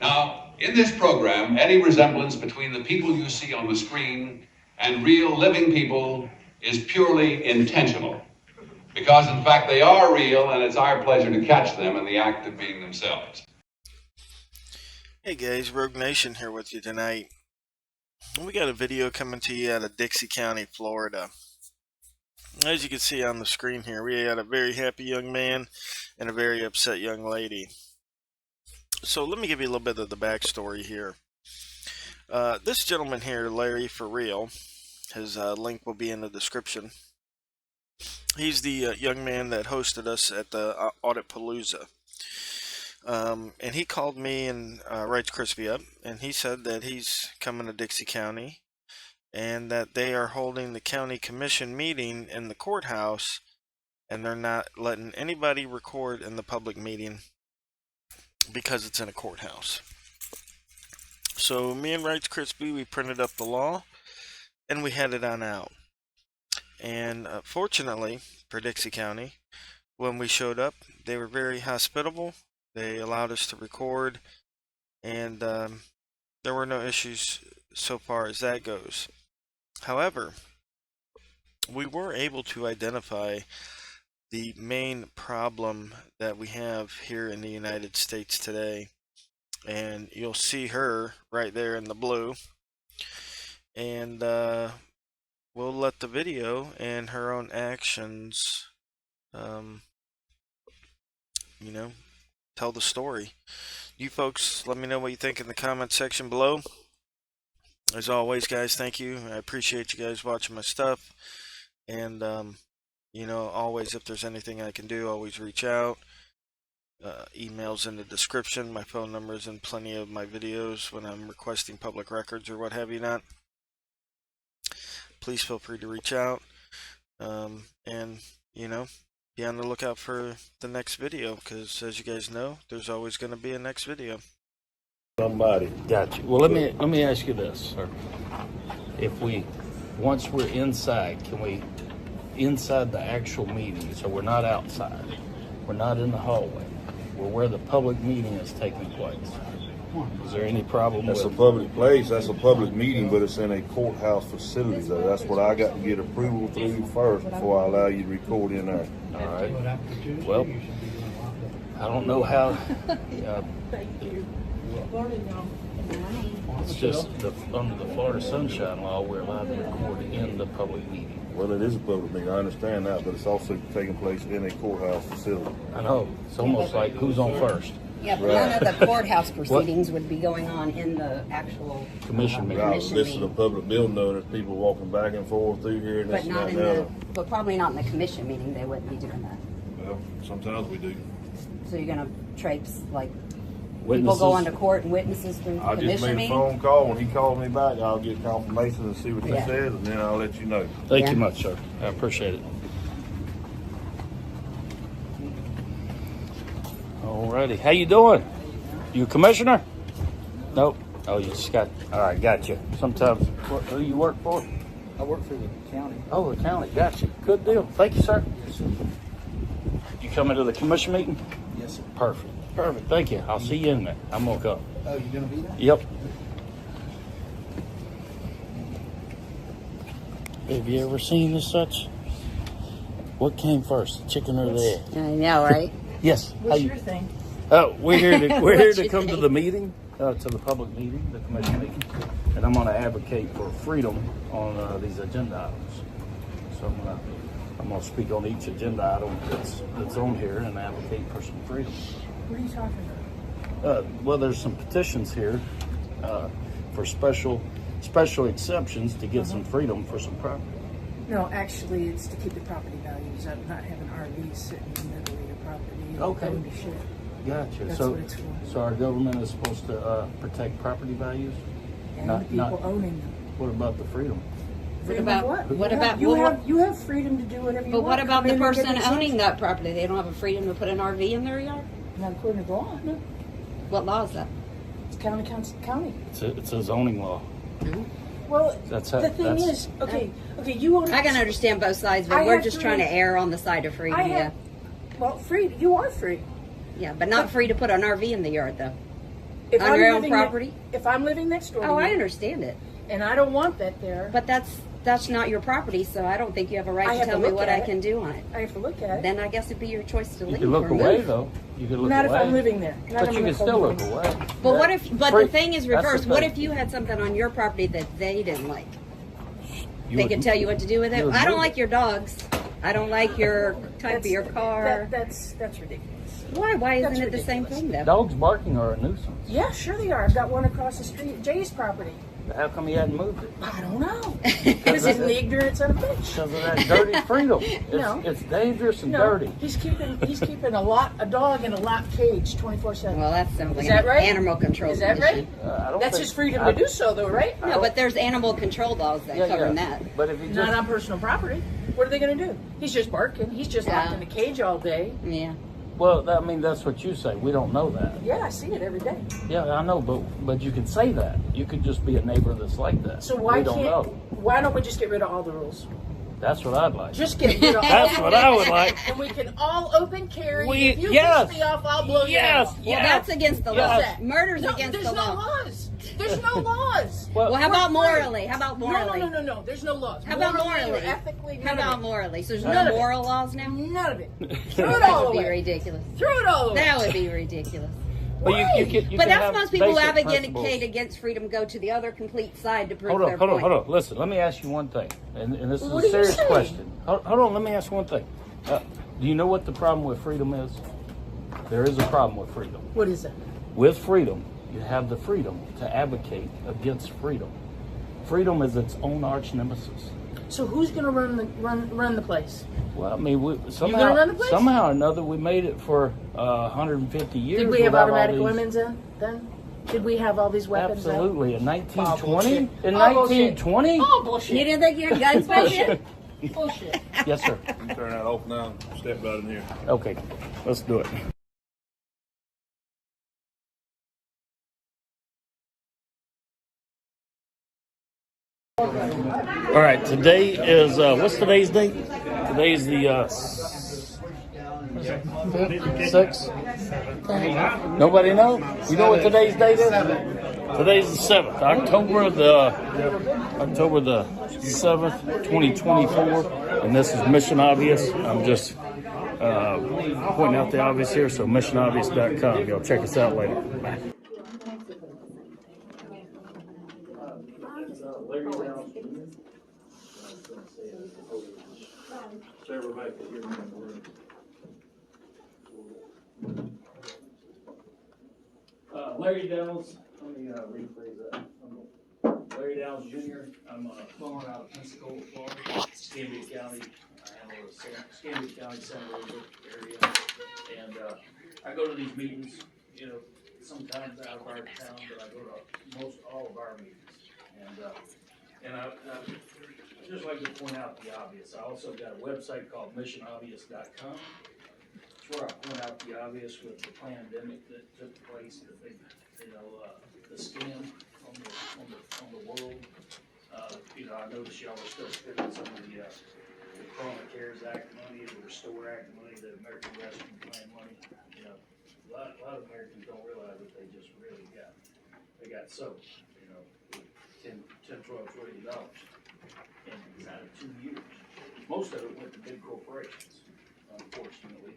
Now, in this program, any resemblance between the people you see on the screen and real living people is purely intentional. Because, in fact, they are real, and it's our pleasure to catch them in the act of being themselves. Hey guys, Rogue Nation here with you tonight. We got a video coming to you out of Dixie County, Florida. As you can see on the screen here, we had a very happy young man and a very upset young lady. So let me give you a little bit of the backstory here. This gentleman here, Larry For Real, his link will be in the description. He's the young man that hosted us at the Audit Palooza. And he called me and Rights Crispy up, and he said that he's coming to Dixie County and that they are holding the county commission meeting in the courthouse, and they're not letting anybody record in the public meeting because it's in a courthouse. So me and Rights Crispy, we printed up the law and we headed on out. And fortunately for Dixie County, when we showed up, they were very hospitable. They allowed us to record, and there were no issues so far as that goes. However, we were able to identify the main problem that we have here in the United States today. And you'll see her right there in the blue. And we'll let the video and her own actions, tell the story. You folks, let me know what you think in the comment section below. As always, guys, thank you. I appreciate you guys watching my stuff. And, always, if there's anything I can do, always reach out. Emails in the description. My phone number is in plenty of my videos when I'm requesting public records or what have you not. Please feel free to reach out. Be on the lookout for the next video, because as you guys know, there's always going to be a next video. Somebody. Gotcha. Well, let me ask you this, sir. Once we're inside, can we, inside the actual meeting, so we're not outside, we're not in the hallway, we're where the public meeting is taking place. Is there any problem That's with a public place, that's a public meeting, but it's in a courthouse facility, though. That's what I got to get approval through first before I allow you to record in there. All right. Well, I don't know how. It's just under the Florida Sunshine Law, we're allowed to record in the public meeting. Well, it is a public meeting, I understand that, but it's also taking place in a courthouse facility. I know. It's almost like who's on first. Yeah, but none of the courthouse proceedings would be going on in the actual commission meeting. This is a public building, though, there's people walking back and forth through here, and but not in the, but probably not in the commission meeting. They wouldn't be doing that. Well, sometimes we do. So you're gonna traipse like Witnesses. people go into court and witnesses through the commission I just made a phone call. When he called me back, I'll get confirmation and see what he says, and then I'll let you know. Thank you much, sir. I appreciate it. Alrighty, how you doing? You a commissioner? Nope. Oh, you just got. All right, gotcha. Sometimes, who you work for? I work for the county. Oh, the county. Gotcha. Good deal. Thank you, sir. Yes, sir. You coming to the commission meeting? Yes, sir. Perfect. Perfect. Thank you. I'll see you in there. I'm gonna come. Oh, you gonna be there? Yep. Have you ever seen this such? What came first, the chicken or the egg? I know, right? Yes. What's your thing? Oh, we're here What's to your come to thing? the meeting, to the public meeting, the commission meeting, and I'm going to advocate for freedom on these agenda items. So I'm going to speak on each agenda item that's on here and advocate for some freedom. What are you talking about? Well, there's some petitions here for special exceptions to get some freedom for some property. No, actually, it's to keep the property values up, not having RVs sitting in the middle of your property. Okay. Going to shit. Gotcha. That's So, what it's for. so our government is supposed to protect property values? And the people owning them. What about the freedom? Freedom about- of what? what You about- have, you have freedom to do whatever you But want. what about Come the in and get person an owning exemption. that property? They don't have a freedom to put an RV in their yard? Not according to the law, no. What law is that? It's county. It's a zoning law. Well, That's the thing is, okay, you own. I can understand both sides, but I we're have just to trying to read- err on the side of freedom. I have, well, free. You are free. Yeah, but not free to put an RV in the yard, though. If On I'm your own living property? If I'm living next door Oh, to I you, understand it. and I don't want that there, But that's not your property, so I don't think you have a I right to have to tell me look what at I it. can do on it. I have to look at it. Then I guess it'd be your choice to You leave could look or away move. though. You could look Not away. if I'm living there. Not But if you I'm can still look living away. But what if? But Free- the thing is that's the reversed. What thing. if you had something on your property that they didn't like? You They would- could tell you what to do with you it. would I don't move like it. your dogs. I don't like your type of your car. That's ridiculous. Why? Why isn't that's it the same ridiculous. thing though? Dogs barking are a nuisance. Yeah, sure they are. I've got one across the street, Jay's property. How come he hadn't moved it? I don't know. Because he's an ignorant son of a bitch. Because of that dirty freedom. It's, No. it's dangerous and No, dirty. he's keeping a dog in a locked cage 24/7. Well, that sounds like Is that an right? animal control Is that condition. right? I don't That's think- his freedom I- to do so, though, right? No, but there's animal control laws that cover that. But if he Not just, on personal property. What are they going to do? He's just barking. He's just locked Yeah. in a cage all day. Yeah. well, I mean, that's what you say. We don't know that. Yeah, I see it every day. Yeah, I know, but you can say that. You could just be a neighbor that's like that. So why we don't know. why don't we just get rid of all the rules? That's what I'd like. Just get rid of all That's the what rules. I would like. And we can all open carry. If you yes. piss me off, I'll blow you Yes. out. Well, Yes. that's against the Yes. law. That. Murder's No, against there's the no law. laws. There's no laws. Well, how We're about free. morally? How about No, morally? no. There's no laws. How about Morally or morally? ethically, How none about of morally? So there's None no of it. moral laws now? it. None of it. Throw it That all would be away. ridiculous. Throw it all away. That would be ridiculous. Well, you can But have that's most people who basic advocate principles. against freedom go to the other complete side to prove Hold their on, hold on, point. hold on. Listen, let me ask you one thing, and this is What a are you serious saying? question. Hold on, let me ask you one thing. Do you know what the problem with freedom is? There is a problem with freedom. What is it? With freedom, you have the freedom to advocate against freedom. Freedom is its own arch nemesis. So who's going to run the place? Well, I mean, gonna somehow, run the place? somehow or another, we made it for 150 years. Did we have without all automatic these- women's in then? Did we have all these weapons? then? Absolutely. In 1920? bullshit. In Oh, bullshit. 1920? Oh, bullshit. You didn't think your guns were Bullshit. Bullshit. Yes, sir. You can turn that off now. Step right in here. Okay, let's do it. All right, today is what's today's date? Today's the sixth. Nobody know? You know what today's date is? Today's the 7th, October the 7th, 2024, and this is Mission Obvious. I'm just pointing out the obvious here, so missionobvious.com. Y'all check us out later. Bye. Larry Downs, let me rephrase that. Larry Downs Jr. I'm a farmer out of Pensacola, Florida, Scambia County. I handle the Scambia County San Luis area. And I go to these meetings, you know, sometimes out of our town, but I go to most all of our meetings. And I just like to point out the obvious. I also got a website called missionobvious.com. It's where I point out the obvious with the pandemic that took place, the big, the scam on the world. I noticed y'all were still spending some of the Corona CARES Act money, the Restore Act money, the American Rescue Plan money. A lot of Americans don't realize that they just really got soaked, with $10, $12 trillion inside of 2 years. Most of it went to big corporations, unfortunately.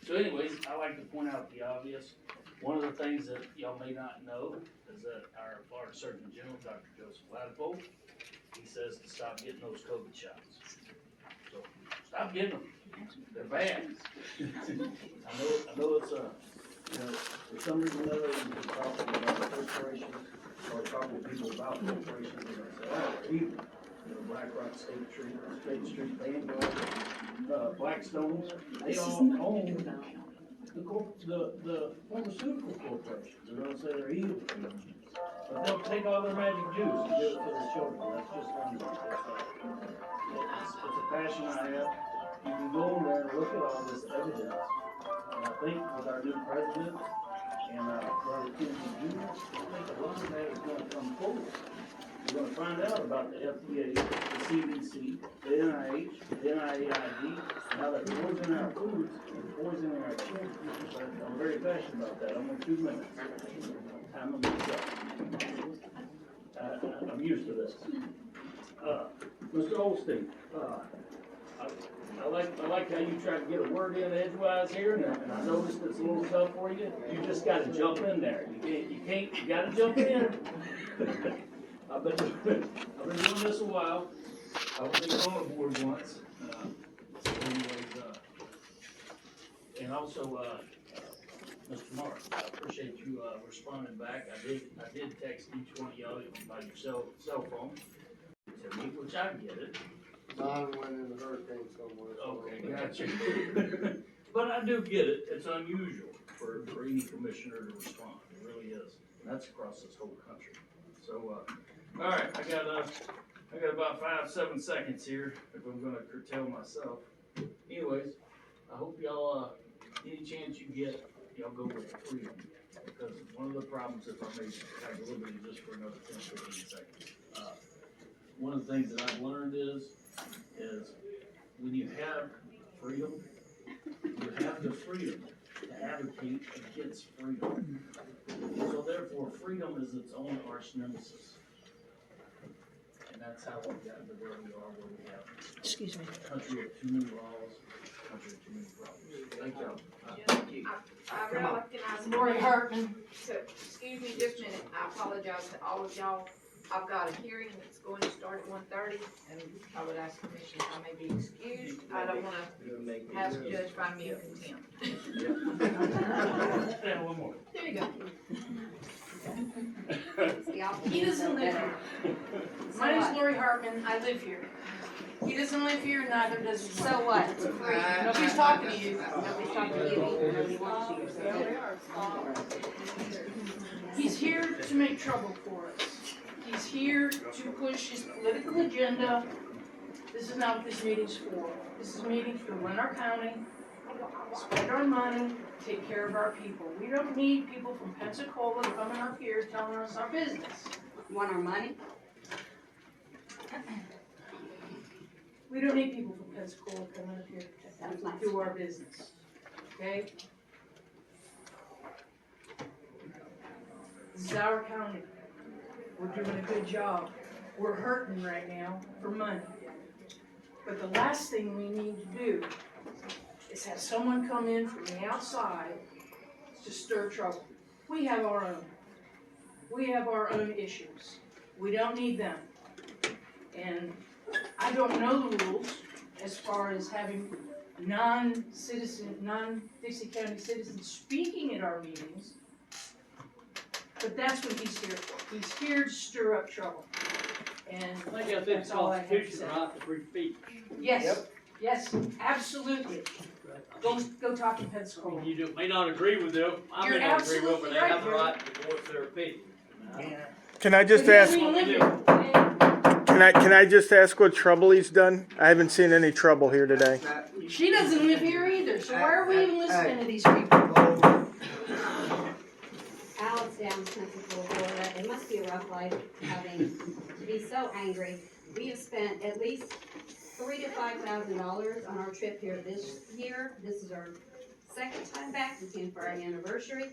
So anyways, I like to point out the obvious. One of the things that y'all may not know is that our Florida Surgeon General, Dr. Joseph Latipo, he says to stop getting those COVID shots. So stop getting them. They're bad. I know it's for some reason or other, you can talk about corporations or talk to people about corporations and they say, oh, they're evil. BlackRock, State Street, Vanguard, Blackstone, they all own the pharmaceutical corporations. They're going to say they're evil. But they'll take all their magic juice and give it to their children. That's just it's a passion I have. You can go in there and look at all this evidence. And I think with our new president and Brother Kennedy Jr., I think a lot of that is going to come forward. We're going to find out about the FDA, the CDC, the NIH, the NIAID, now that poisoning our foods and poisoning our children. I'm very passionate about that. I'm on 2 minutes. Time of myself. I'm used to this. Mr. Olstein, I like how you try to get a word in edgewise here, and I noticed it's a little tough for you. You just got to jump in there. You got to jump in. I've been doing this a while. I was in on the board once. So anyways, and also, Mr. Mark, I appreciate you responding back. I did text each one of y'all by your cell phone to me, which I get it. Mine went in the hurricane somewhere. Okay, gotcha. But I do get it. It's unusual for any commissioner to respond. It really is. And that's across this whole country. So, all right, I got about 5-7 seconds here if I'm gonna curtail myself. Anyways, I hope y'all, any chance you get, y'all go with freedom. Because one of the problems, if I may have liberty just for another 10-15 seconds. One of the things that I've learned is when you have freedom, you have the freedom to advocate against freedom. So therefore, freedom is its own arch nemesis. And that's how we got to where we are, where we have a country of too many laws, a country of too many problems. Thank y'all. Thank you. I recognize Lori Hartman. So, excuse me just a minute, I apologize to all of y'all. I've got a hearing that's going to start at 1:30, and I would ask Commissioner if I may be excused. I don't wanna have the judge find me in contempt. Stand one more. There you go. He doesn't live here. My name's Lori Hartman, I live here. He doesn't live here, neither does he. So what? Nobody's talking to you. Nobody's talking to you either. Nobody wants you. He's here to make trouble for us. He's here to push his political agenda. This is not what this meeting's for. This is a meeting to run our county, spend our money, take care of our people. We don't need people from Pensacola coming up here telling us our business. Want our money? We don't need people from Pensacola coming up here to do our business, okay? This is our county. We're doing a good job. We're hurting right now for money. But the last thing we need to do is have someone come in from the outside to stir trouble. We have our own. We have our own issues. We don't need them. And I don't know the rules as far as having non-Dixie County citizens speaking at our meetings. But that's what he's here for. He's here to stir up trouble. And I think that's all I have to Constitution say. right to free speech. Yes, yes, absolutely. Go talk in Pensacola. You may not agree with them, I You're may not agree with them, but they absolutely have the right, right to voice their opinion. Can I just But he ask? doesn't live here. Can I just ask what trouble he's done? I haven't seen any trouble here today. She doesn't live here either, so why are we even listening to these people? Alex down in Pensacola, Florida. It must be a rough life having to be so angry. We have spent at least $3,000 to $5,000 on our trip here this year. This is our second time back. We came for our anniversary.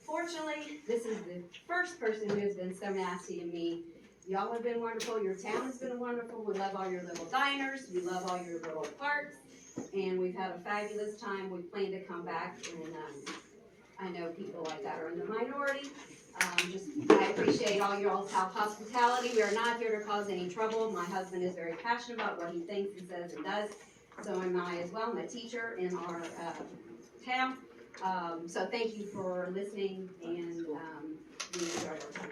Fortunately, this is the first person who has been so nasty to me. Y'all have been wonderful. Your town has been wonderful. We love all your little diners. We love all your little parks. And we've had a fabulous time. We plan to come back. And I know people like that are in the minority. I appreciate all y'all's hospitality. We are not here to cause any trouble. My husband is very passionate about what he thinks and says and does. So am I as well. I'm a teacher in our town. So thank you for listening, and we enjoy our time.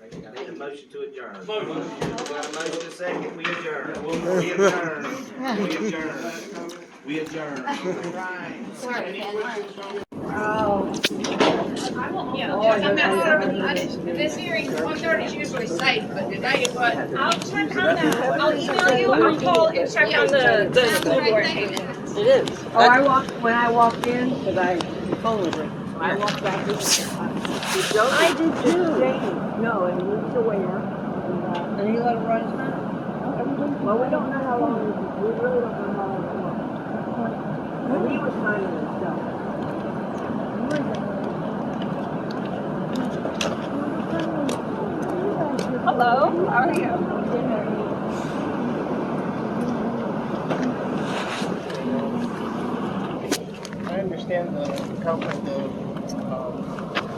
I need a motion to adjourn. Motion. Got a motion to second, we adjourn. We adjourn. We adjourn. We adjourn. Right. Sorry, Ken. This hearing, 1:30 is usually safe, but today it wasn't. I'll check on that. I'll email you. I'll call and check on the school board. It is. When I walked in, because I phone was ringing. When I walked back in, I did too. No, and moved away. And he let him run his mouth. Well, we don't know how long, we really don't know how long it was. But he was signing his stuff. Hello, how are you? I understand the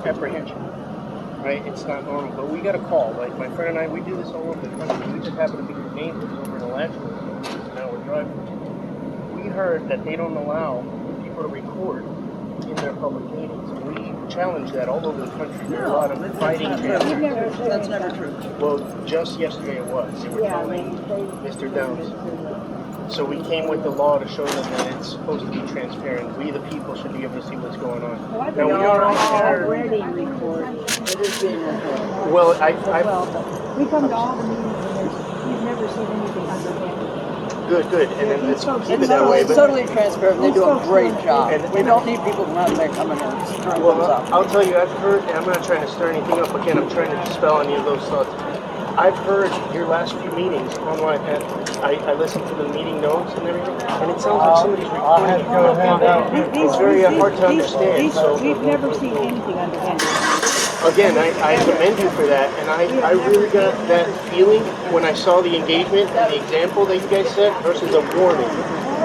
apprehension, right? It's not normal, but we got a call. Like my friend and I, we do this all over the country. We just happen to be your neighbors over in Alaska. Now we're driving. We heard that they don't allow people to record in their public meetings. We challenge that all over the country. There are a lot of fighting. That's never true. Well, just yesterday it was. They were telling Mr. Downs. So we came with the law to show them that it's supposed to be transparent. We, the people, should be able to see what's going on. Now, we already record. It is being recorded. Well, we come to all the meetings and you've never seen anything underhanded. Good. And then let's keep it that way. It's totally transparent. They do a great job. And we don't need people from out there coming and stirring things up. I'll tell you, I've heard, and I'm not trying to stir anything up again, I'm trying to dispel any of those thoughts. I've heard your last few meetings online. I listened to the meeting notes and everything, and it sounds like somebody's recording. It's very hard to understand. We've never seen anything underhanded. Again, I commend you for that, and I really got that feeling when I saw the engagement and the example that you guys set versus a warning.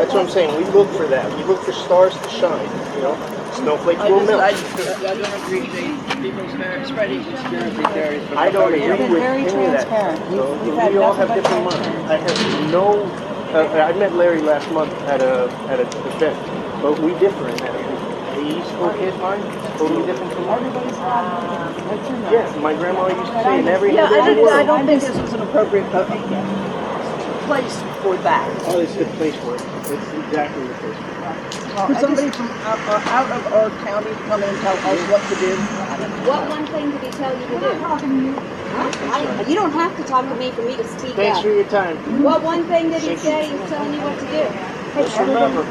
That's what I'm saying. We look for that. We look for stars to shine. You know, snowflakes will melt. I don't appreciate people spreading conspiracy theories. I don't agree with any of that. So we all have different minds. I have no. I met Larry last month at an event, but we differ in that. He spoke his mind, totally different from mine. Yeah, my grandma used to say, "Never hear the word." I don't think this is an appropriate place for that. Oh, it's the place for it. It's exactly the place for it. For somebody from out of our county to come in and tell us what to do. What one thing did he tell you to do? You don't have to talk to me for me to speak Thanks up. for your time. What one thing did he say he's telling you what to do? Just remember.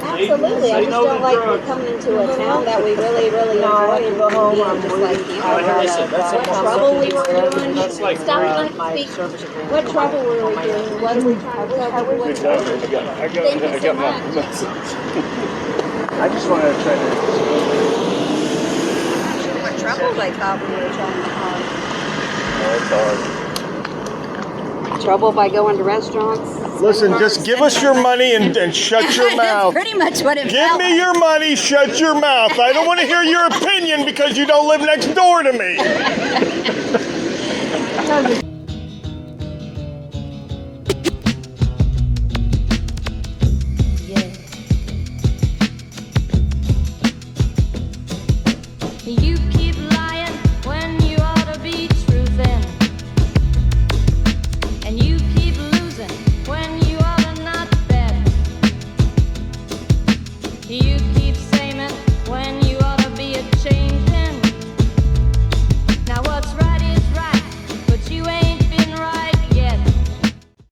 Absolutely, I just don't like coming into a town that we really, really enjoy and go home. I'm just like, you know, what trouble we were doing. Stop speak. What trouble were we doing? What are we trying to tell you? Thank you so much. I just wanted to try to. What trouble they thought we were trying to cause? It's hard. Trouble by going to restaurants? Listen, just give us your money and shut your mouth. That's pretty much what it Give felt me like. your money, shut your mouth. I don't want to hear your opinion because you don't live next door to me. You keep lying when you ought to be truthing, and you keep losing when you ought to not bet. You keep